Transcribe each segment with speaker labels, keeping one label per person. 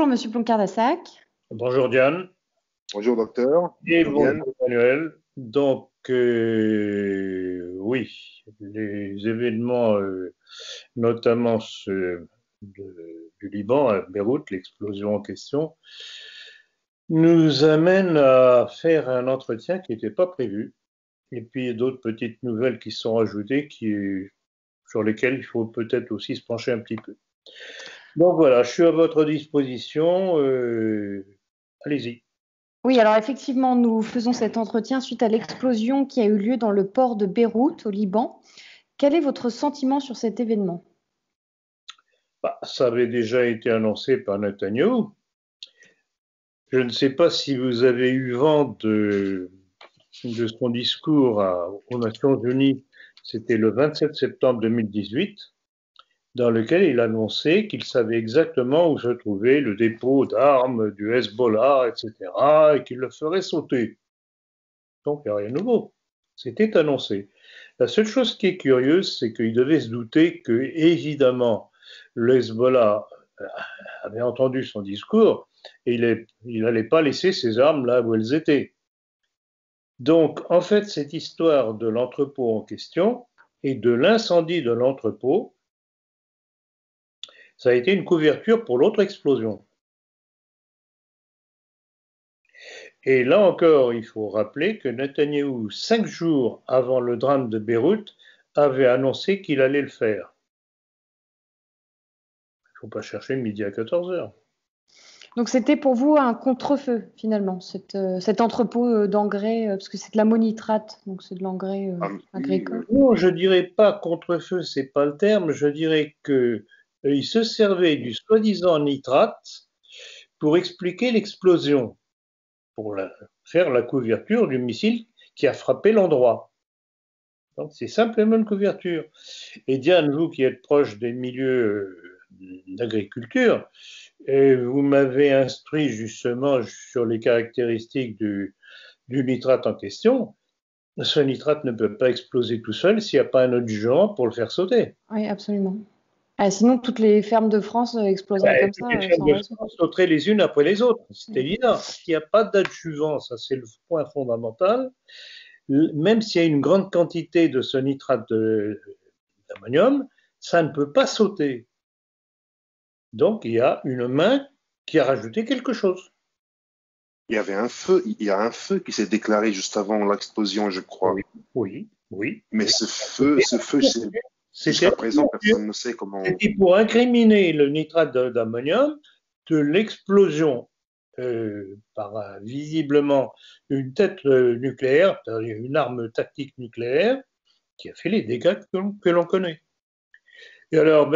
Speaker 1: Monsieur Ploncart-Dassac.
Speaker 2: Bonjour Diane.
Speaker 3: Bonjour docteur.
Speaker 2: Et bonjour Emmanuel. Donc, oui, les événements, notamment ceux du Liban, à Beyrouth, l'explosion en question, nous amènent à faire un entretien qui n'était pas prévu. Et puis d'autres petites nouvelles qui sont ajoutées sur lesquelles il faut peut-être aussi se pencher un petit peu. Donc voilà, je suis à votre disposition. Allez-y.
Speaker 1: Oui, alors effectivement, nous faisons cet entretien suite à l'explosion qui a eu lieu dans le port de Beyrouth, au Liban. Quel est votre sentiment sur cet événement?
Speaker 2: Ça avait déjà été annoncé par Netanyahou. Je ne sais pas si vous avez eu vent de son discours aux Nations Unies, c'était le 27 septembre 2018, dans lequel il annonçait qu'il savait exactement où se trouvait le dépôt d'armes du Hezbollah, etc., et qu'il le ferait sauter. Donc, il n'y a rien de nouveau. C'était annoncé. La seule chose qui est curieuse, c'est qu'il devait se douter que, évidemment, le Hezbollah avait entendu son discours et il n'allait pas laisser ses armes là où elles étaient. Donc, en fait, cette histoire de l'entrepôt en question et de l'incendie de l'entrepôt, ça a été une couverture pour l'autre explosion. Et là encore, il faut rappeler que Netanyahou, 5 jours avant le drame de Beyrouth, avait annoncé qu'il allait le faire. Il ne faut pas chercher midi à 14 heures.
Speaker 1: Donc c'était pour vous un contre-feu finalement, cet entrepôt d'engrais, parce que c'est de l'ammonitrate, donc c'est de l'engrais agricole.
Speaker 2: Non, je dirais pas contre-feu, c'est pas le terme. Je dirais que il se servait du soi-disant nitrate pour expliquer l'explosion, pour faire la couverture du missile qui a frappé l'endroit. Donc c'est simplement une couverture. Et Diane, vous qui êtes proche des milieux d'agriculture, vous m'avez instruit justement sur les caractéristiques du nitrate en question. Ce nitrate ne peut pas exploser tout seul s'il n'y a pas un autre genre pour le faire sauter.
Speaker 1: Oui, absolument. Sinon, toutes les fermes de France exploseraient comme ça.
Speaker 2: Les fermes de France sauteraient les unes après les autres, c'est évident. S'il n'y a pas d'adjuvant, ça c'est le point fondamental, même s'il y a une grande quantité de ce nitrate d'ammonium, ça ne peut pas sauter. Donc, il y a une main qui a rajouté quelque chose.
Speaker 3: Il y a un feu qui s'est déclaré juste avant l'explosion, je crois.
Speaker 2: Oui.
Speaker 3: Mais ce feu, jusqu'à présent, personne ne sait comment.
Speaker 2: C'était pour incriminer le nitrate d'ammonium de l'explosion par visiblement une tête nucléaire, une arme tactique nucléaire, qui a fait les dégâts que l'on connaît. Et alors,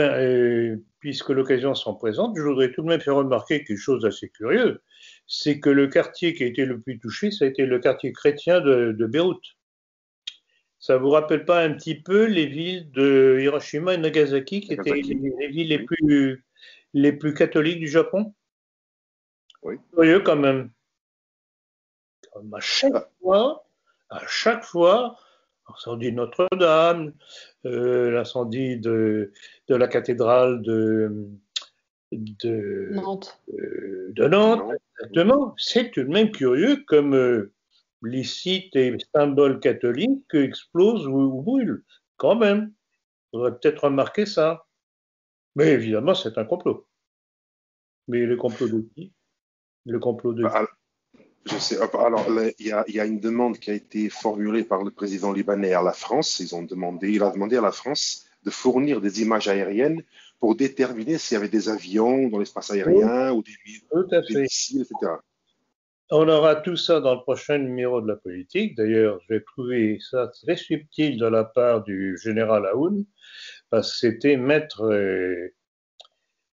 Speaker 2: puisque l'occasion s'en présente, je voudrais tout de même faire remarquer quelque chose d'assez curieux, c'est que le quartier qui a été le plus touché, ça a été le quartier chrétien de Beyrouth. Ça vous rappelle pas un petit peu les villes de Hiroshima et Nagasaki, qui étaient les villes les plus catholiques du Japon?
Speaker 3: Oui.
Speaker 2: Curieux quand même. Comme à chaque fois, l'incendie de Notre-Dame, l'incendie de la cathédrale de
Speaker 1: Nantes.
Speaker 2: Exactement. C'est tout de même curieux comme les sites et symboles catholiques explosent ou brûlent. Quand même. Il faudrait peut-être remarquer ça. Mais évidemment, c'est un complot. Mais le complot de qui? Le complot de qui?
Speaker 3: Je sais. Alors, il y a une demande qui a été formulée par le président libanais à la France. Il a demandé à la France de fournir des images aériennes pour déterminer s'il y avait des avions dans l'espace aérien ou des missiles, etc.
Speaker 2: On aura tout ça dans le prochain numéro de la politique. D'ailleurs, j'ai trouvé ça très subtil de la part du général Aoun, parce que c'était mettre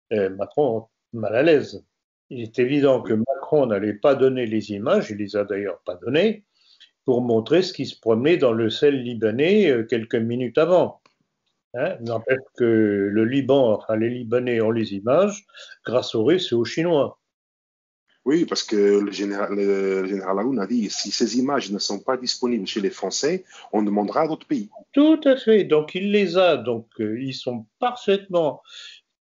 Speaker 2: Macron mal à l'aise. Il est évident que Macron n'allait pas donner les images, il les a d'ailleurs pas données, pour montrer ce qui se promenait dans le ciel libanais quelques minutes avant. N'empêche que le Liban, enfin les Libanais ont les images grâce aux Russes et aux Chinois.
Speaker 3: Oui, parce que le général Aoun a dit si ces images ne sont pas disponibles chez les Français, on demandera à d'autres pays.
Speaker 2: Tout à fait. Donc il les a. Donc ils sont parfaitement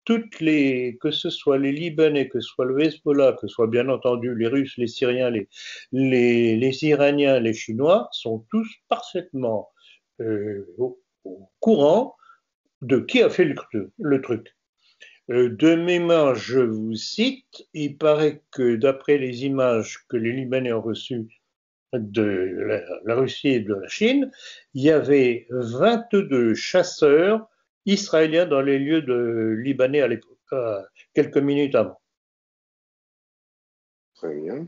Speaker 2: que ce soit les Libanais, que ce soit le Hezbollah, que ce soit bien entendu les Russes, les Syriens, les Iraniens, les Chinois, sont tous parfaitement au courant de qui a fait le truc. De mémoire, je vous cite, il paraît que d'après les images que les Libanais ont reçues de la Russie et de la Chine, il y avait 22 chasseurs israéliens dans les lieux de Libanais à l'époque, quelques minutes avant.
Speaker 3: Très bien.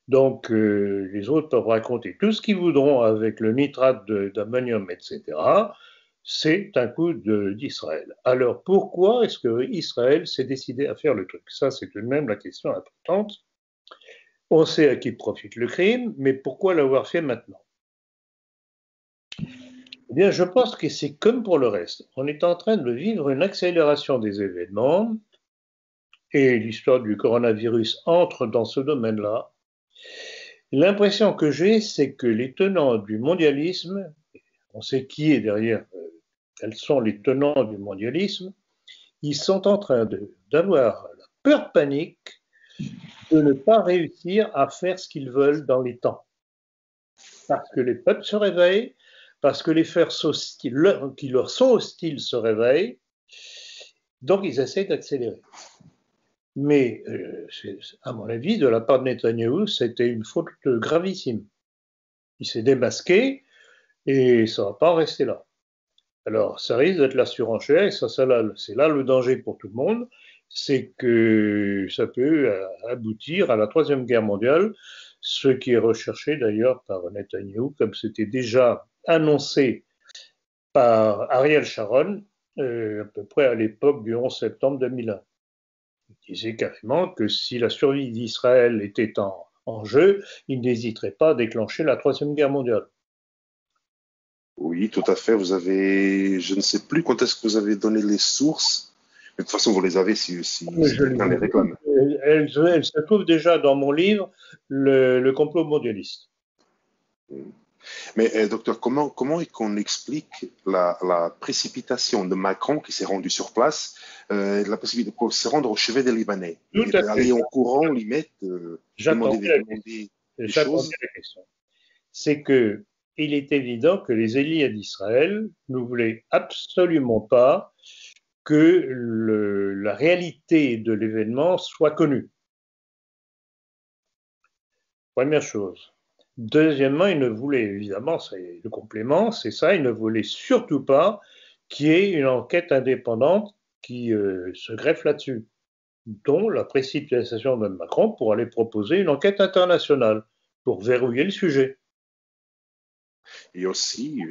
Speaker 2: Donc, les autres peuvent raconter tout ce qu'ils voudront avec le nitrate d'ammonium, etc. C'est un coup d'Israël. Alors, pourquoi est-ce que Israël s'est décidé à faire le truc? Ça, c'est tout de même la question importante. On sait à qui profite le crime, mais pourquoi l'avoir fait maintenant? Eh bien, je pense que c'est comme pour le reste. On est en train de vivre une accélération des événements et l'histoire du coronavirus entre dans ce domaine-là. L'impression que j'ai, c'est que les tenants du mondialisme, on sait qui est derrière, quels sont les tenants du mondialisme, ils sont en train d'avoir la peur panique de ne pas réussir à faire ce qu'ils veulent dans les temps. Parce que les peuples se réveillent, parce que les forces qui leur sont hostiles se réveillent, donc ils essaient d'accélérer. Mais, à mon avis, de la part de Netanyahou, c'était une faute gravissime. Il s'est démasqué et ça ne va pas rester là. Alors, ça risque d'être la surenchère et c'est là le danger pour tout le monde, c'est que ça peut aboutir à la Troisième Guerre mondiale, ce qui est recherché d'ailleurs par Netanyahou, comme c'était déjà annoncé par Ariel Sharon, à peu près à l'époque du 11 septembre 2001. Il disait carrément que si la survie d'Israël était en jeu, il n'hésiterait pas à déclencher la Troisième Guerre mondiale.
Speaker 3: Oui, tout à fait. Vous avez, je ne sais plus quand est-ce que vous avez donné les sources, mais de toute façon, vous les avez si quelqu'un les réclame.
Speaker 2: Elle se trouve déjà dans mon livre, le complot mondialiste.
Speaker 3: Mais docteur, comment est qu'on explique la précipitation de Macron qui s'est rendu sur place, la possibilité pour se rendre au chevet des Libanais, et aller en courant, limite, demander des choses.
Speaker 2: La question. C'est que il est évident que les élites d'Israël ne voulaient absolument pas que la réalité de l'événement soit connue. Première chose. Deuxièmement, il ne voulait, évidemment, c'est le complément, c'est ça, il ne voulait surtout pas qu'il y ait une enquête indépendante qui se greffe là-dessus, dont la précipitation de Macron pour aller proposer une enquête internationale pour verrouiller le sujet.
Speaker 3: Et aussi,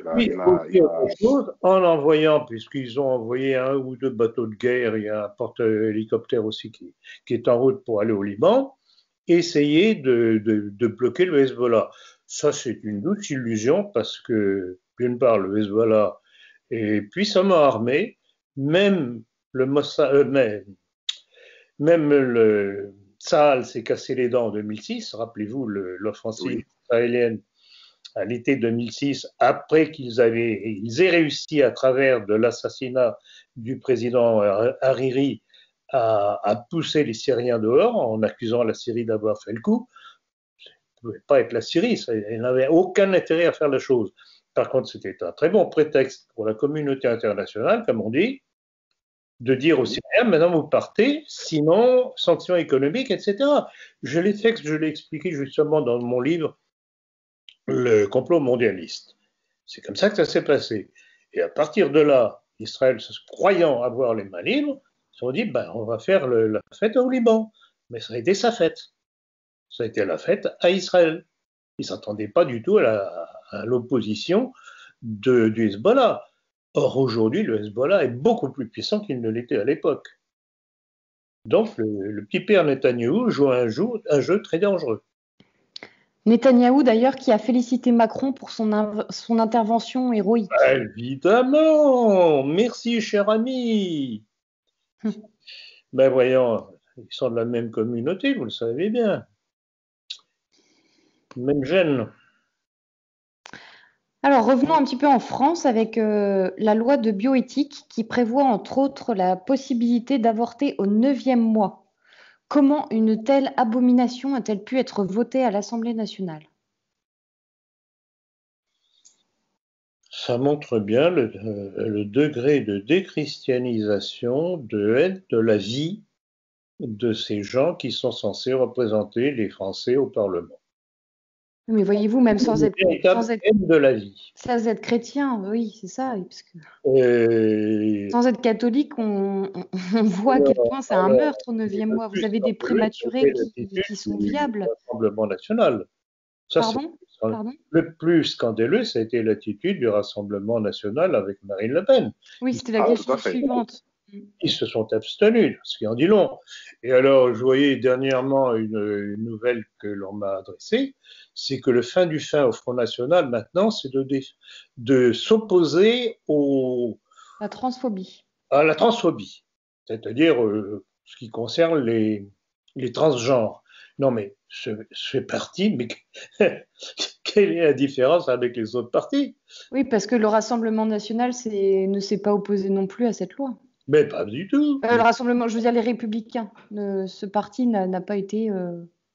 Speaker 2: en envoyant, puisqu'ils ont envoyé 1 ou 2 bateaux de guerre, il y a un porte-hélicoptère aussi qui est en route pour aller au Liban, essayer de bloquer le Hezbollah. Ça, c'est une douce illusion parce que, d'une part, le Hezbollah est puissamment armé, même le Mossad, même le Tsahal s'est cassé les dents en 2006, rappelez-vous l'offensive israélienne à l'été 2006, après qu'ils aient réussi à travers de l'assassinat du président Hariri à pousser les Syriens dehors en accusant la Syrie d'avoir fait le coup. Ça ne pouvait pas être la Syrie, elle n'avait aucun intérêt à faire la chose. Par contre, c'était un très bon prétexte pour la communauté internationale, comme on dit, de dire aux Syriens, maintenant vous partez, sinon sanctions économiques, etc. Je l'ai expliqué justement dans mon livre, le complot mondialiste. C'est comme ça que ça s'est passé. Et à partir de là, Israël, croyant avoir les mains libres, se sont dit, on va faire la fête au Liban. Mais ça a été sa fête. Ça a été la fête à Israël. Ils ne s'attendaient pas du tout à l'opposition du Hezbollah. Or, aujourd'hui, le Hezbollah est beaucoup plus puissant qu'il ne l'était à l'époque. Donc, le petit père Netanyahou joue un jeu très dangereux.
Speaker 1: Netanyahou, d'ailleurs, qui a félicité Macron pour son intervention héroïque.
Speaker 2: Évidemment. Merci, cher ami. Voyons, ils sont de la même communauté, vous le savez bien. Même gêne.
Speaker 1: Alors, revenons un petit peu en France avec la loi de bioéthique qui prévoit entre autres la possibilité d'avorter au 9e mois. Comment une telle abomination a-t-elle pu être votée à l'Assemblée nationale?
Speaker 2: Ça montre bien le degré de déchristianisation, de haine de la vie de ces gens qui sont censés représenter les Français au Parlement.
Speaker 1: Mais voyez-vous, même
Speaker 2: Une véritable haine de la vie.
Speaker 1: sans être chrétien, oui, c'est ça. Parce que
Speaker 2: Et
Speaker 1: sans être catholique, on voit à quel point c'est un meurtre au 9e mois. Vous avez des prématurés qui sont viables.
Speaker 2: Rassemblement national. Ça,
Speaker 1: Pardon? Pardon?
Speaker 2: le plus scandaleux, ça a été l'attitude du Rassemblement national avec Marine Le Pen.
Speaker 1: Oui, c'était la question suivante.
Speaker 2: Ils se sont abstenus, ce qui en dit long. Et alors, je voyais dernièrement une nouvelle que l'on m'a adressée, c'est que le fin du fin au Front National, maintenant, c'est de s'opposer
Speaker 1: La transphobie.
Speaker 2: à la transphobie, c'est-à-dire ce qui concerne les transgenres. Non, mais ce parti, mais quelle est la différence avec les autres partis?
Speaker 1: Oui, parce que le Rassemblement national ne s'est pas opposé non plus à cette loi.
Speaker 2: Mais pas du tout.
Speaker 1: Le Rassemblement, je veux dire les Républicains. Ce parti n'a pas été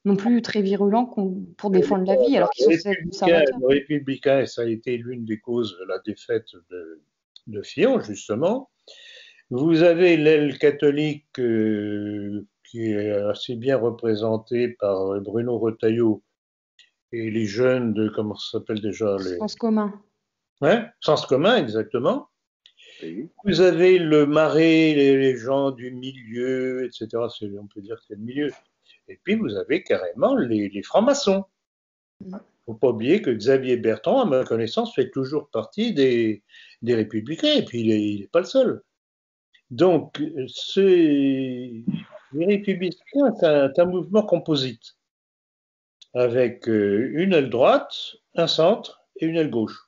Speaker 1: non plus très virulent pour défendre la vie, alors qu'ils sont conservateurs.
Speaker 2: Le républicain, ça a été l'une des causes de la défaite de Fillon, justement. Vous avez l'aile catholique qui est assez bien représentée par Bruno Retailleau et les jeunes de, comment ça s'appelle déjà
Speaker 1: Sens commun.
Speaker 2: Ouais, Sens commun, exactement. Oui. Vous avez le Marais, les gens du milieu, etc. On peut dire que c'est le milieu. Et puis vous avez carrément les francs-maçons. Il ne faut pas oublier que Xavier Bertrand, à ma connaissance, fait toujours partie des Républicains, et puis il n'est pas le seul. Donc, les Républicains, c'est un mouvement composite, avec une aile droite, un centre et une aile gauche.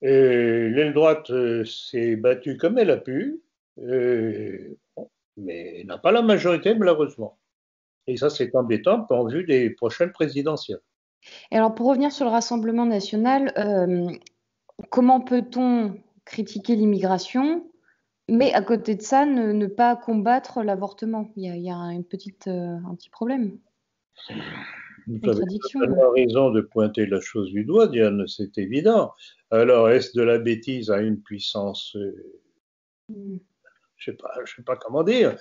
Speaker 2: L'aile droite s'est battue comme elle a pu, mais n'a pas la majorité, malheureusement. Et ça, c'est embêtant en vue des prochaines présidentielles.
Speaker 1: Et alors, pour revenir sur le Rassemblement national, comment peut-on critiquer l'immigration, mais à côté de ça, ne pas combattre l'avortement? Il y a un petit problème.
Speaker 2: Vous avez totalement raison de pointer la chose du doigt, Diane, c'est évident. Alors, est-ce de la bêtise à une puissance, je sais pas comment dire.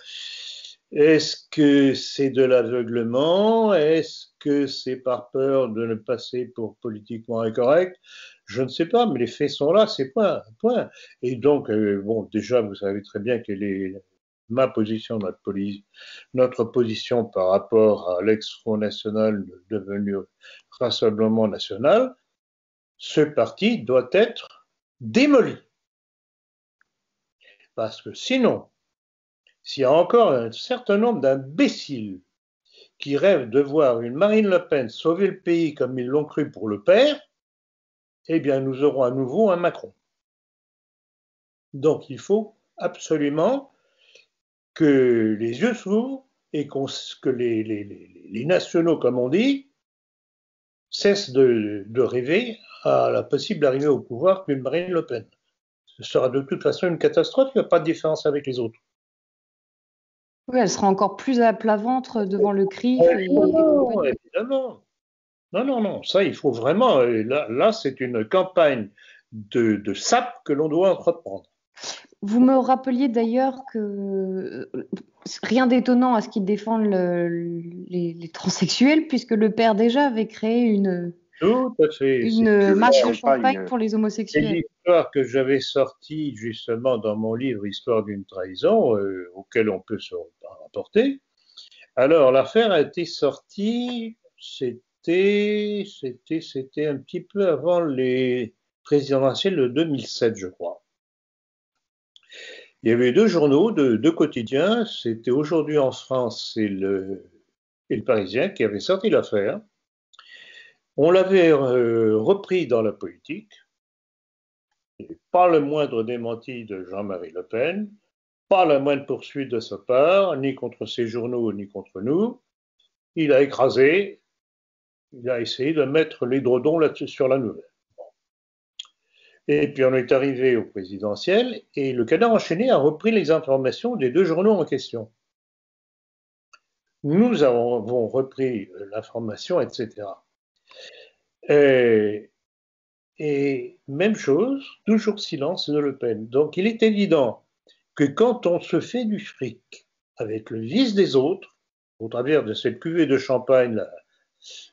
Speaker 2: Est-ce que c'est de l'aveuglement? Est-ce que c'est par peur de ne passer pour politiquement incorrect? Je ne sais pas, mais les faits sont là, c'est point. Et donc, bon, déjà, vous savez très bien quelle est ma position, notre position par rapport à l'ex-Front National devenu Rassemblement National. Ce parti doit être démoli. Parce que sinon, s'il y a encore un certain nombre d'imbéciles qui rêvent de voir une Marine Le Pen sauver le pays comme ils l'ont cru pour le père, eh bien, nous aurons à nouveau un Macron. Donc, il faut absolument que les yeux s'ouvrent et que les nationaux, comme on dit, cessent de rêver à la possible arrivée au pouvoir d'une Marine Le Pen. Ce sera de toute façon une catastrophe, il n'y a pas de différence avec les autres.
Speaker 1: Oui, elle sera encore plus à plat ventre devant le CRIF.
Speaker 2: Non, évidemment. Non, ça, il faut vraiment. Là c'est une campagne de sape que l'on doit entreprendre.
Speaker 1: Vous me rappeliez d'ailleurs que rien d'étonnant à ce qu'ils défendent les transsexuels, puisque le père déjà avait créé une marche de champagne pour les homosexuels.
Speaker 2: C'est l'histoire que j'avais sortie justement dans mon livre Histoire d'une trahison, auquel on peut se rapporter. Alors, l'affaire a été sortie, c'était un petit peu avant les présidentielles de 2007, je crois. Il y avait deux journaux, deux quotidiens, c'était Aujourd'hui en France et le Parisien qui avaient sorti l'affaire. On l'avait repris dans la politique, pas le moindre démenti de Jean-Marie Le Pen, pas la moindre poursuite de sa part, ni contre ces journaux, ni contre nous. Il a écrasé, il a essayé de mettre l'édredon là-dessus sur la nouvelle. Et puis on est arrivé au présidentiel et le Canard enchaîné a repris les informations des deux journaux en question. Nous avons repris l'information, etc. Et même chose, toujours silence de Le Pen. Donc il est évident que quand on se fait du fric avec le vice des autres, au travers de cette cuvée de champagne,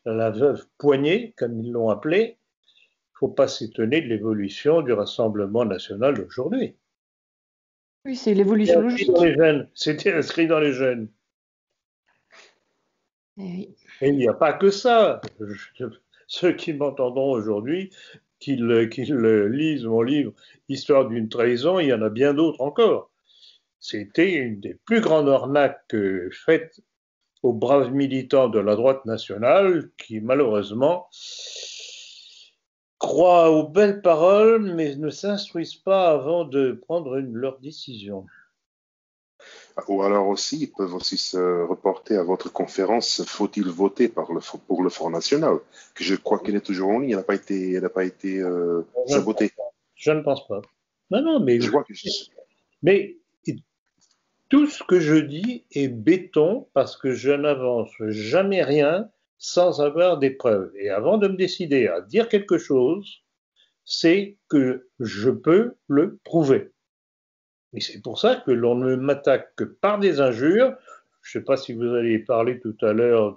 Speaker 2: la veuve poignée, comme ils l'ont appelée, il ne faut pas s'étonner de l'évolution du Rassemblement national d'aujourd'hui.
Speaker 1: Oui, c'est l'évolution logique.
Speaker 2: C'était inscrit dans les gènes.
Speaker 1: Et
Speaker 2: il n'y a pas que ça. Ceux qui m'entendront aujourd'hui, qu'ils lisent mon livre Histoire d'une trahison, il y en a bien d'autres encore. C'était une des plus grandes arnaques faites aux braves militants de la droite nationale qui, malheureusement, croient aux belles paroles, mais ne s'instruisent pas avant de prendre leur décision.
Speaker 3: Ou alors aussi, ils peuvent aussi se reporter à votre conférence « Faut-il voter pour le Front National ?» que je crois qu'elle est toujours en ligne, elle n'a pas été sabotée.
Speaker 2: Je ne pense pas. Non, mais...
Speaker 3: Je crois que
Speaker 2: Mais tout ce que je dis est béton parce que je n'avance jamais rien sans avoir des preuves. Et avant de me décider à dire quelque chose, c'est que je peux le prouver. Et c'est pour ça que l'on ne m'attaque que par des injures. Je ne sais pas si vous allez parler tout à l'heure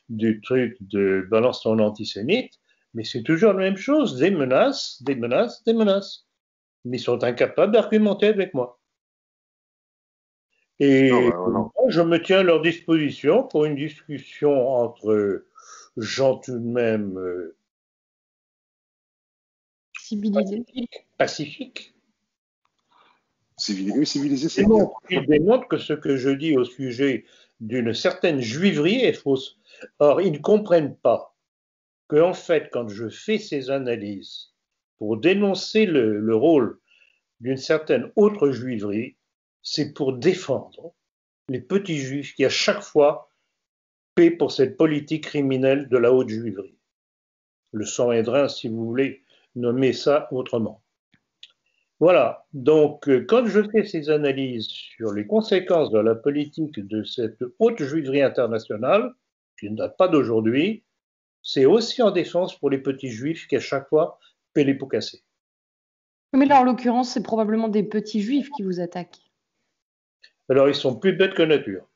Speaker 2: du truc de balance ton antisémite, mais c'est toujours la même chose, des menaces, des menaces, des menaces. Mais ils sont incapables d'argumenter avec moi. Et moi, je me tiens à leur disposition pour une discussion entre gens tout de même pacifiques.
Speaker 3: Civilisé, c'est bien.
Speaker 2: Il démontre que ce que je dis au sujet d'une certaine juiverie est fausse. Or, ils ne comprennent pas qu'en fait, quand je fais ces analyses pour dénoncer le rôle d'une certaine autre juiverie, c'est pour défendre les petits juifs qui, à chaque fois, paient pour cette politique criminelle de la haute juiverie. Le Sanhédrin, si vous voulez nommer ça autrement. Voilà, donc quand je fais ces analyses sur les conséquences de la politique de cette haute juiverie internationale, qui ne date pas d'aujourd'hui, c'est aussi en défense pour les petits juifs qui à chaque fois paient les pots cassés.
Speaker 1: Mais là, en l'occurrence, c'est probablement des petits juifs qui vous attaquent.
Speaker 2: Alors, ils sont plus bêtes que nature.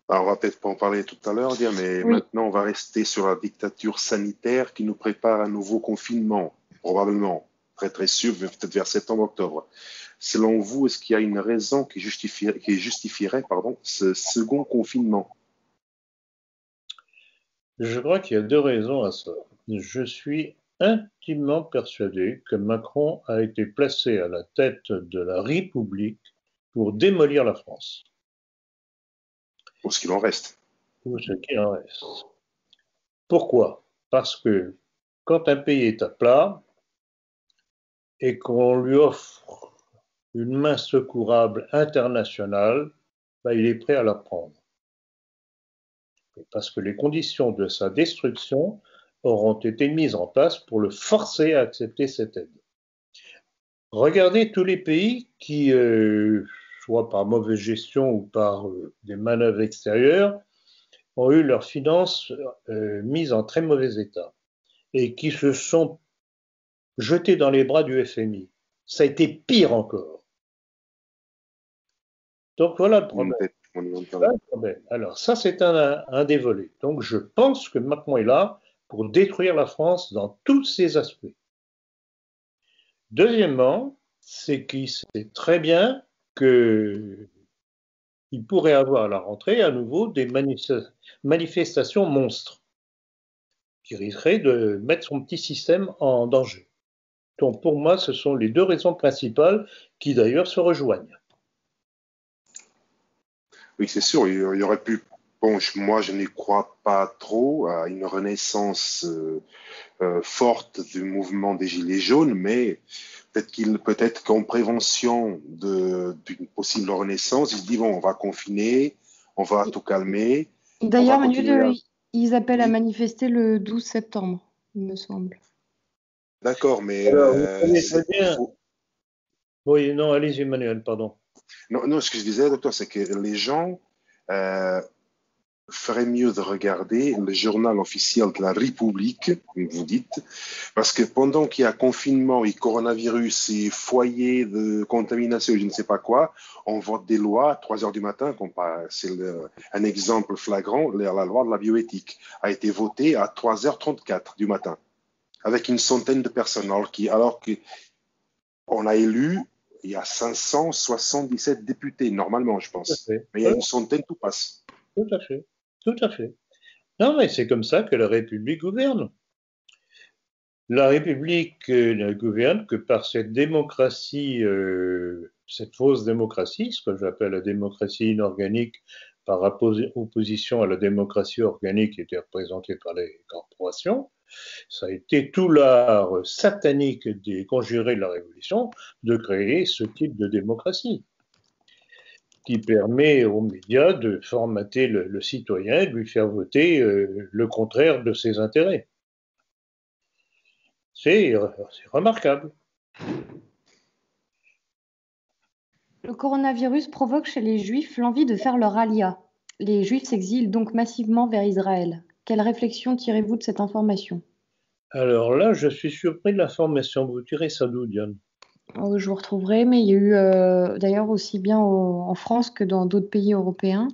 Speaker 3: Alors, on va peut-être pas en parler tout à l'heure, mais oui. Maintenant, on va rester sur la dictature sanitaire qui nous prépare un nouveau confinement, probablement, très très sûr, peut-être vers septembre-octobre. Selon vous, est-ce qu'il y a une raison qui justifierait ce second confinement?
Speaker 2: Je crois qu'il y a deux raisons à ça. Je suis intimement persuadé que Macron a été placé à la tête de la République pour démolir la France.
Speaker 3: Pour ce qu'il en reste.
Speaker 2: Pour ce qu'il en reste. Pourquoi? Parce que quand un pays est à plat et qu'on lui offre une main secourable internationale, il est prêt à la prendre. Parce que les conditions de sa destruction auront été mises en place pour le forcer à accepter cette aide. Regardez tous les pays qui, soit par mauvaise gestion ou par des manœuvres extérieures, ont eu leurs finances mises en très mauvais état et qui se sont jetés dans les bras du FMI. Ça a été pire encore. Donc voilà le problème. Alors ça, c'est un des volets. Donc je pense que Macron est là pour détruire la France dans tous ses aspects. Deuxièmement, c'est qu'il sait très bien qu'il pourrait avoir à la rentrée à nouveau des manifestations monstres qui risqueraient de mettre son petit système en danger. Donc pour moi, ce sont les deux raisons principales qui d'ailleurs se rejoignent.
Speaker 3: Oui, c'est sûr, il y aurait pu. Bon, moi, je n'y crois pas trop à une renaissance forte du mouvement des Gilets jaunes, mais peut-être qu'en prévention d'une possible renaissance, ils se disent bon, on va confiner, on va tout calmer.
Speaker 1: D'ailleurs, Manuel, ils appellent à manifester le 12 septembre, il me semble.
Speaker 3: D'accord, mais
Speaker 2: Alors, vous savez très
Speaker 3: il
Speaker 2: bien.
Speaker 3: faut.
Speaker 2: Oui, non, allez-y, Emmanuel, pardon.
Speaker 3: Non, non, ce que je disais, docteur, c'est que les gens euh, ferait mieux de regarder le journal officiel de la République, comme vous dites, parce que pendant qu'il y a confinement et coronavirus et foyer de contamination, je ne sais pas quoi, on vote des lois à 3 heures du matin. C'est un exemple flagrant. La loi de la bioéthique a été votée à 3h34 du matin, avec une centaine de personnes, alors qu'on a élu, il y a 577 députés, normalement, je
Speaker 2: Tout à
Speaker 3: pense.
Speaker 2: fait.
Speaker 3: Mais il y a une centaine, tout passe.
Speaker 2: Tout à fait. Tout à fait. Non, mais c'est comme ça que la République gouverne. La République ne gouverne que par cette démocratie, cette fausse démocratie, ce que j'appelle la démocratie inorganique par opposition à la démocratie organique qui était représentée par les corporations. Ça a été tout l'art satanique des conjurés de la Révolution de créer ce type de démocratie qui permet aux médias de formater le citoyen, de lui faire voter le contraire de ses intérêts. C'est remarquable.
Speaker 1: Le coronavirus provoque chez les Juifs l'envie de faire leur alia. Les Juifs s'exilent donc massivement vers Israël. Quelle réflexion tirez-vous de cette information?
Speaker 2: Alors là, je suis surpris de l'information. Vous tirez ça d'où, Diane?
Speaker 1: Je vous retrouverai, mais il y a eu d'ailleurs aussi bien en France que dans d'autres pays européens.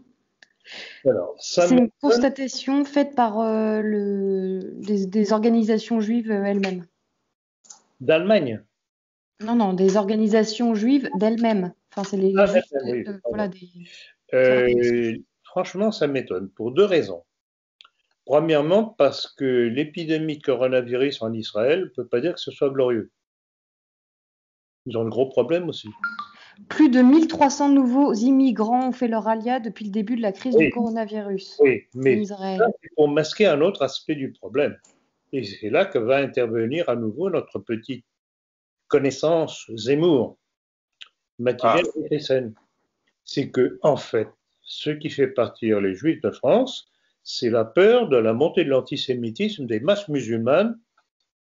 Speaker 2: Alors, ça
Speaker 1: C'est une
Speaker 2: m'étonne.
Speaker 1: constatation faite par des organisations juives elles-mêmes.
Speaker 2: D'Allemagne.
Speaker 1: Non, non, des organisations juives d'elles-mêmes. Enfin, c'est les
Speaker 2: Ah,
Speaker 1: juifs
Speaker 2: oui,
Speaker 1: voilà,
Speaker 2: pardon.
Speaker 1: des organisations.
Speaker 2: Franchement, ça m'étonne pour deux raisons. Premièrement, parce que l'épidémie de coronavirus en Israël ne peut pas dire que ce soit glorieux. Ils ont de gros problèmes aussi.
Speaker 1: Plus de 1300 nouveaux immigrants ont fait leur alia depuis le début de la crise du
Speaker 2: Oui,
Speaker 1: coronavirus
Speaker 2: oui,
Speaker 1: en
Speaker 2: mais ça,
Speaker 1: Israël.
Speaker 2: c'est pour masquer un autre aspect du problème. Et c'est là que va intervenir à nouveau notre petite connaissance Zemmour,
Speaker 3: Ah,
Speaker 2: Mathilde Pécresse. C'est que, en fait, ce qui fait partir les Juifs de France, c'est la peur de la montée de l'antisémitisme des masses musulmanes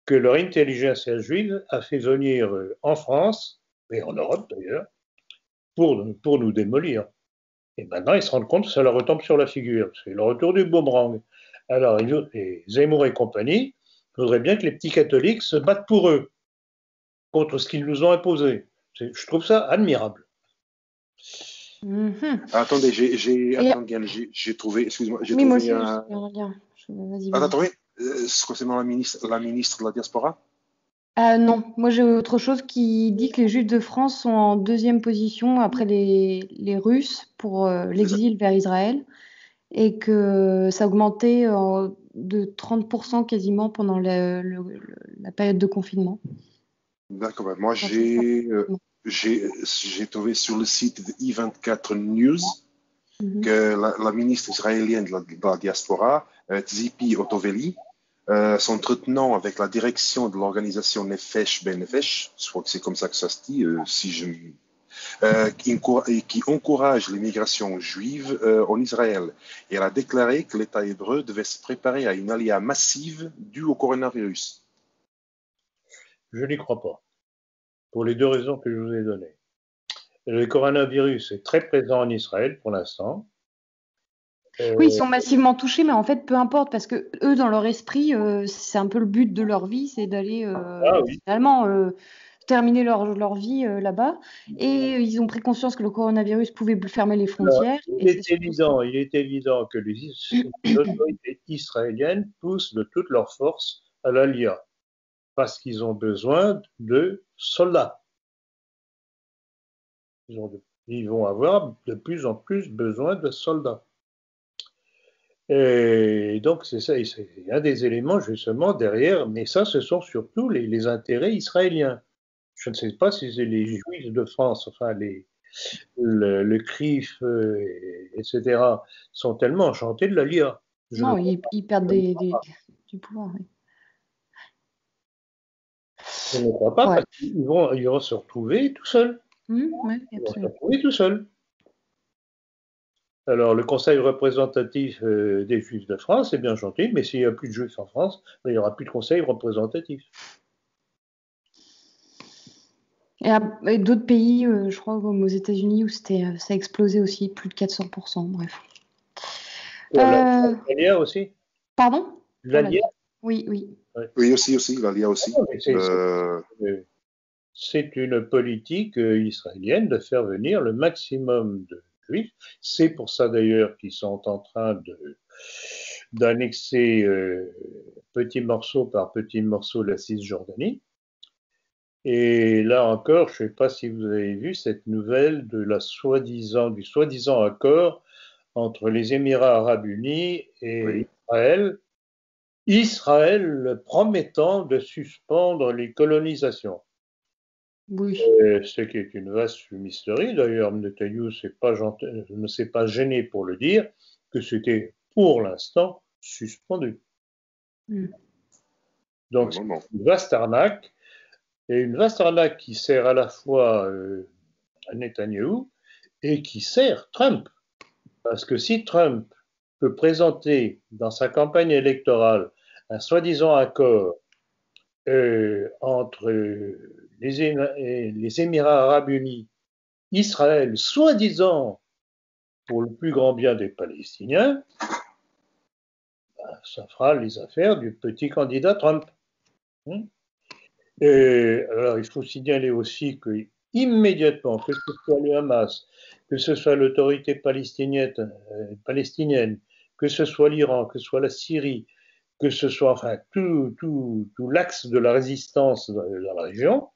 Speaker 2: que leur intelligence juive a fait venir en France, et en Europe d'ailleurs, pour nous démolir. Et maintenant, ils se rendent compte que ça leur retombe sur la figure. C'est le retour du boomerang. Alors, et Zemmour et compagnie voudraient bien que les petits catholiques se battent pour eux, contre ce qu'ils nous ont imposé. Je trouve ça admirable.
Speaker 1: Mhm.
Speaker 3: attendez,
Speaker 1: Et
Speaker 3: j'ai trouvé, excuse-moi, j'ai
Speaker 1: oui, moi
Speaker 3: trouvé
Speaker 1: aussi, j'ai
Speaker 3: un.
Speaker 1: trouvé un lien. Vas-y, vas-y.
Speaker 3: Attendez, concernant la ministre de la diaspora?
Speaker 1: Non, moi j'ai autre chose qui dit que les Juifs de France sont en deuxième position après les Russes pour
Speaker 3: C'est ça.
Speaker 1: l'exil vers Israël et que ça a augmenté de 30% quasiment pendant la période de confinement.
Speaker 3: D'accord, ben moi
Speaker 1: Enfin, c'est ça.
Speaker 3: j'ai trouvé sur le site de I24 News
Speaker 1: Mhm.
Speaker 3: que la ministre israélienne de la diaspora, Tzipi Otoveli, s'entretenant avec la direction de l'organisation Nefesh Ben Nefesh, je crois que c'est comme ça que ça se dit, si je qui encourage l'immigration juive en Israël. Et elle a déclaré que l'État hébreu devait se préparer à une alia massive due au coronavirus.
Speaker 2: Je n'y crois pas, pour les deux raisons que je vous ai données. Le coronavirus est très présent en Israël pour l'instant.
Speaker 1: Oui, ils sont massivement touchés, mais en fait, peu importe, parce que eux, dans leur esprit, c'est un peu le but de leur vie, c'est d'aller
Speaker 2: Ah oui.
Speaker 1: finalement terminer leur vie là-bas. Et ils ont pris conscience que le coronavirus pouvait fermer les
Speaker 2: Alors,
Speaker 1: frontières. Et c'est surtout ça.
Speaker 2: il est évident que les autorités israéliennes poussent de toute leur force à l'ALIA parce qu'ils ont besoin de soldats. Ils vont avoir de plus en plus besoin de soldats. Et donc, c'est ça, c'est un des éléments justement derrière, mais ça, ce sont surtout les intérêts israéliens. Je ne sais pas si c'est les Juifs de France, enfin le CRIF, etc., sont tellement enchantés de l'ALIA. Je ne
Speaker 1: Non, ils perdent du pouvoir. Oui.
Speaker 2: Je ne crois pas
Speaker 1: Ouais.
Speaker 2: parce ils vont se retrouver tout seuls.
Speaker 1: Ouais,
Speaker 2: Ils vont se
Speaker 1: absolument.
Speaker 2: retrouver tout seuls. Alors, le Conseil représentatif des Juifs de France, c'est bien gentil, mais s'il n'y a plus de Juifs en France, ben, il n'y aura plus de Conseil représentatif.
Speaker 1: Et d'autres pays, je crois, comme aux États-Unis, où ça a explosé aussi, plus de 400%. Bref.
Speaker 2: La LIA aussi.
Speaker 1: Pardon?
Speaker 2: La LIA.
Speaker 1: Oui, oui.
Speaker 3: Ouais. Oui, aussi, la LIA aussi.
Speaker 2: C'est une politique israélienne de faire venir le maximum de juifs. C'est pour ça d'ailleurs qu'ils sont en train d'annexer petit morceau par petit morceau la Cisjordanie. Et là encore, je ne sais pas si vous avez vu cette nouvelle de du soi-disant accord entre les Émirats arabes unis et Israël promettant de suspendre les colonisations.
Speaker 1: Oui.
Speaker 2: Ce qui est une vaste fumisterie. D'ailleurs, Netanyahou ne s'est pas gêné pour le dire, que c'était pour l'instant suspendu. Donc, c'est une vaste arnaque, et une vaste arnaque qui sert à la fois à Netanyahou et qui sert Trump. Parce que si Trump peut présenter dans sa campagne électorale un soi-disant accord entre les Émirats arabes unis, Israël, soi-disant pour le plus grand bien des Palestiniens, ça fera les affaires du petit candidat Trump. Et alors, il faut signaler aussi que immédiatement, que ce soit le Hamas, que ce soit l'autorité palestinienne, que ce soit l'Iran, que ce soit la Syrie, que ce soit enfin tout l'axe de la résistance dans la région,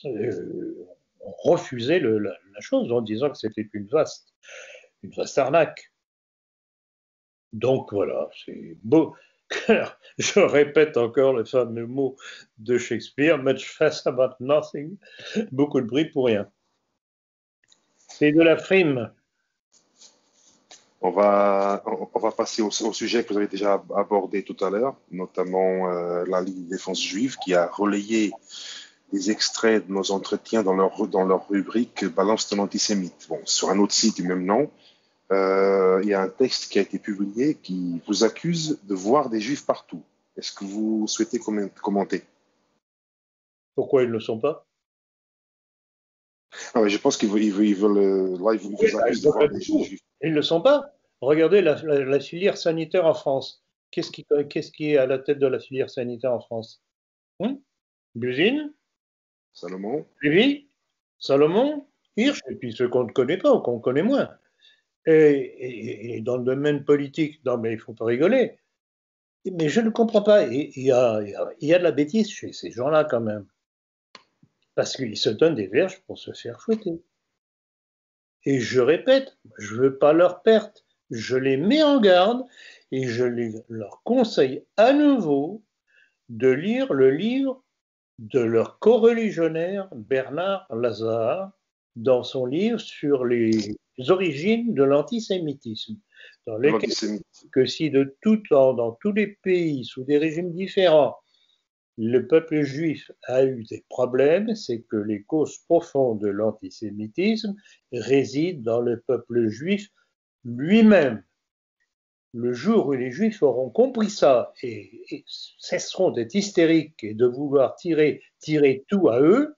Speaker 2: ont refusé la chose en disant que c'était une vaste arnaque. Donc voilà, c'est beau. Je répète encore le fameux mot de Shakespeare, much fuss about nothing, beaucoup de bruit pour rien. C'est de la frime.
Speaker 3: On va passer au sujet que vous avez déjà abordé tout à l'heure, notamment la Ligue de défense juive qui a relayé des extraits de nos entretiens dans leur rubrique Balance ton antisémite. Bon, sur un autre site du même nom, il y a un texte qui a été publié qui vous accuse de voir des juifs partout. Est-ce que vous souhaitez commenter?
Speaker 2: Pourquoi ils ne le sont pas?
Speaker 3: Ah ouais, je pense qu'ils veulent là, ils vous accusent de voir des juifs.
Speaker 2: Ils ne le sont pas. Regardez la filière sanitaire en France. Qu'est-ce qui est à la tête de la filière sanitaire en France? Buzine,
Speaker 3: Salomon,
Speaker 2: Lévy, Salomon, Hirsch, et puis ceux qu'on ne connaît pas ou qu'on connaît moins. Et dans le domaine politique, non mais il ne faut pas rigoler. Mais je ne comprends pas. Il y a de la bêtise chez ces gens-là quand même. Parce qu'ils se donnent des verges pour se faire fouetter. Et je répète, je ne veux pas leur perte. Je les mets en garde et leur conseille à nouveau de lire le livre de leur coreligionnaire Bernard Lazare dans son livre sur les origines de l'antisémitisme, dans lequel que si de tout temps, dans tous les pays, sous des régimes différents, le peuple juif a eu des problèmes, c'est que les causes profondes de l'antisémitisme résident dans le peuple juif lui-même. Le jour où les juifs auront compris ça et cesseront d'être hystériques et de vouloir tirer tout à eux,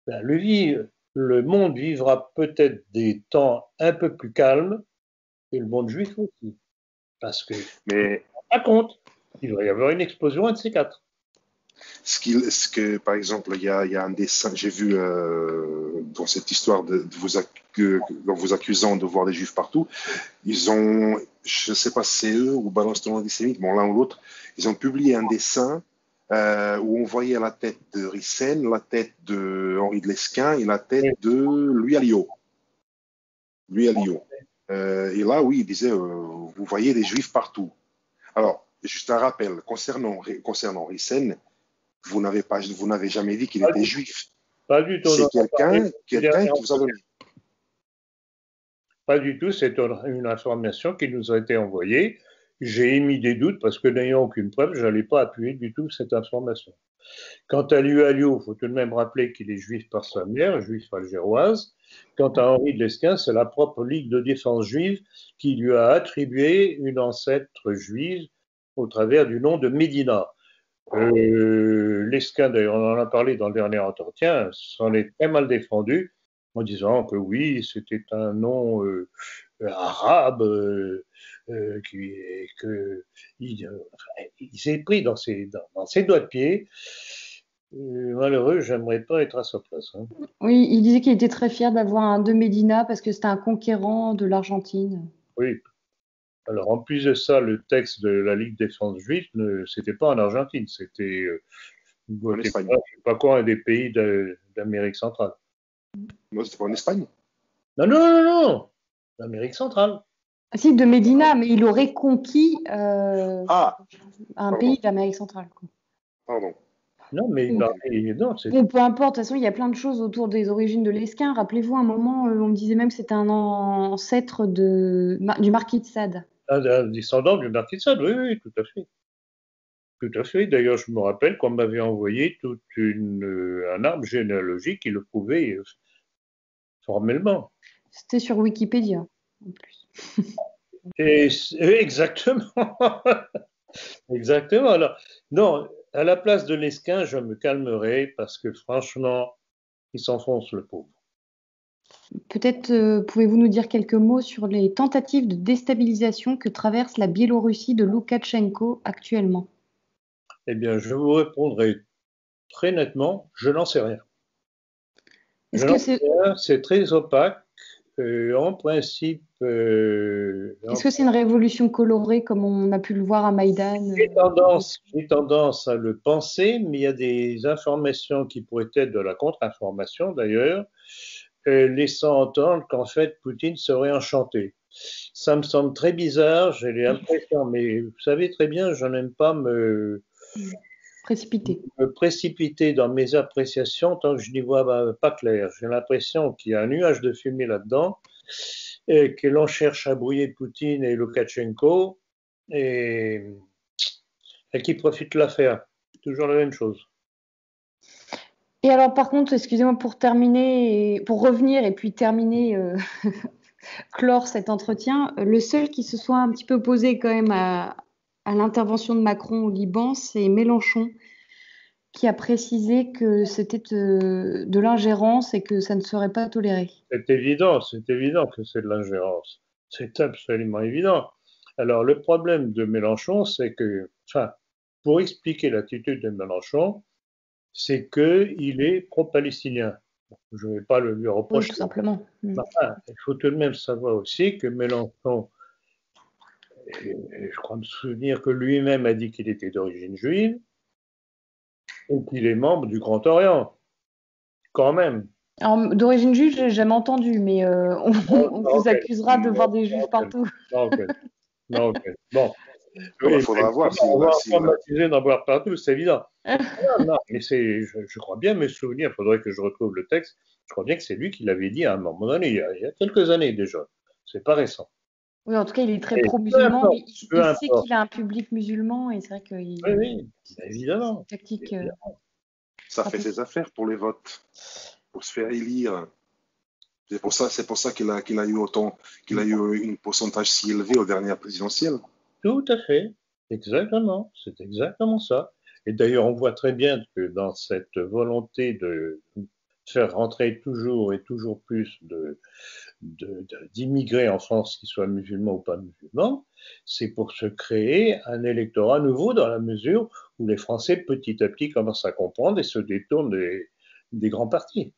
Speaker 2: ben le monde vivra peut-être des temps un peu plus calmes et le monde juif aussi. Parce que, pas compte, il va y avoir une explosion, un de ces quatre.
Speaker 3: Par exemple, il y a un dessin, j'ai vu dans cette histoire de vous accusant de voir des juifs partout, ils ont, je ne sais pas si c'est eux ou Balance ton antisémite, bon, l'un ou l'autre, ils ont publié un dessin où on voyait la tête de Rissen, la tête de Henri de Lesquen et la tête de Louis Alliot. Et là, oui, il disait, vous voyez des juifs partout. Alors, juste un rappel, concernant Rissen, vous n'avez jamais dit qu'il était juif.
Speaker 2: Pas du tout.
Speaker 3: C'est quelqu'un qui vous a donné.
Speaker 2: Pas du tout, c'est une information qui nous a été envoyée. J'ai émis des doutes parce que n'ayant aucune preuve, je n'allais pas appuyer du tout cette information. Quant à Louis Alliot, il faut tout de même rappeler qu'il est juif par sa mère, juif algéroise. Quant à Henri de Lesquen, c'est la propre Ligue de défense juive qui lui a attribué une ancêtre juive au travers du nom de Médina. Lesquin, d'ailleurs, on en a parlé dans le dernier entretien, s'en est très mal défendu en disant que oui, c'était un nom arabe, il s'est pris dans ses doigts de pied. Malheureux, j'aimerais pas être à sa place. Hein.
Speaker 1: Oui, il disait qu'il était très fier d'avoir un de Medina parce que c'était un conquérant de l'Argentine.
Speaker 2: Oui. Alors, en plus de ça, le texte de la Ligue défense juive, c'était pas en Argentine, c'était
Speaker 3: En Espagne.
Speaker 2: je sais pas quoi, un des pays d'Amérique centrale.
Speaker 3: Non, c'était pas en Espagne?
Speaker 2: Non, non, non, non, l'Amérique centrale.
Speaker 1: Ah, si, de Médina, mais il aurait conquis un pays d'Amérique centrale. Quoi.
Speaker 3: Pardon.
Speaker 2: Non, mais
Speaker 1: non, peu importe, de toute façon, il y a plein de choses autour des origines de Lesquin. Rappelez-vous, à un moment, on me disait même que c'était un ancêtre du marquis de Sade.
Speaker 2: Un descendant du marquis de Sade, oui, oui, tout à fait. Tout à fait. D'ailleurs, je me rappelle qu'on m'avait envoyé tout un arbre généalogique qui le prouvait formellement.
Speaker 1: C'était sur Wikipédia, en plus.
Speaker 2: Exactement. Exactement. Alors, non, à la place de Lesquin, je me calmerai parce que franchement, il s'enfonce le pauvre.
Speaker 1: Peut-être pouvez-vous nous dire quelques mots sur les tentatives de déstabilisation que traverse la Biélorussie de Loukachenko actuellement?
Speaker 2: Eh bien, je vous répondrai très nettement, je n'en sais rien. C'est très opaque. En principe.
Speaker 1: Est-ce que c'est une révolution colorée comme on a pu le voir à Maïdan?
Speaker 2: J'ai tendance à le penser, mais il y a des informations qui pourraient être de la contre-information d'ailleurs, laissant entendre qu'en fait Poutine serait enchanté. Ça me semble très bizarre, j'ai l'impression, mais vous savez très bien, je n'aime pas me précipiter dans mes appréciations tant que je n'y vois pas clair. J'ai l'impression qu'il y a un nuage de fumée là-dedans et que l'on cherche à brouiller Poutine et Loukachenko et qui profitent de l'affaire. Toujours la même chose.
Speaker 1: Et alors par contre, excusez-moi pour terminer, pour revenir et puis terminer, clore cet entretien, le seul qui se soit un petit peu opposé quand même à l'intervention de Macron au Liban, c'est Mélenchon, qui a précisé que c'était de l'ingérence et que ça ne serait pas toléré.
Speaker 2: C'est évident que c'est de l'ingérence. C'est absolument évident. Alors, le problème de Mélenchon, c'est que, enfin, pour expliquer l'attitude de Mélenchon, c'est qu'il est pro-palestinien. Je ne vais pas le lui reprocher.
Speaker 1: Oui, tout simplement.
Speaker 2: Enfin, il faut tout de même savoir aussi que Mélenchon, et je crois me souvenir que lui-même a dit qu'il était d'origine juive, et qu'il est membre du Grand Orient, quand même.
Speaker 1: D'origine juive, j'ai jamais entendu, mais on vous accusera de voir des juifs partout.
Speaker 2: Non, bon.
Speaker 3: Il faudra voir si on va
Speaker 2: d'en voir partout, c'est évident. Non, mais je crois bien me souvenir, il faudrait que je retrouve le texte, je crois bien que c'est lui qui l'avait dit à un moment donné, il y a quelques années déjà. C'est pas récent.
Speaker 1: Oui, en tout cas, il est très pro-musulman. Il sait qu'il a un public musulman et c'est vrai qu'il.
Speaker 2: Oui, évidemment.
Speaker 1: Tactique.
Speaker 3: Évidemment. Ça fait ses affaires pour les votes, pour se faire élire. C'est pour ça qu'il a eu un pourcentage si élevé aux dernières présidentielles.
Speaker 2: Tout à fait, exactement. C'est exactement ça. Et d'ailleurs, on voit très bien que dans cette volonté de faire rentrer toujours et toujours plus d'immigrés en France, qu'ils soient musulmans ou pas musulmans, c'est pour se créer un électorat nouveau dans la mesure où les Français, petit à petit, commencent à comprendre et se détournent des grands partis.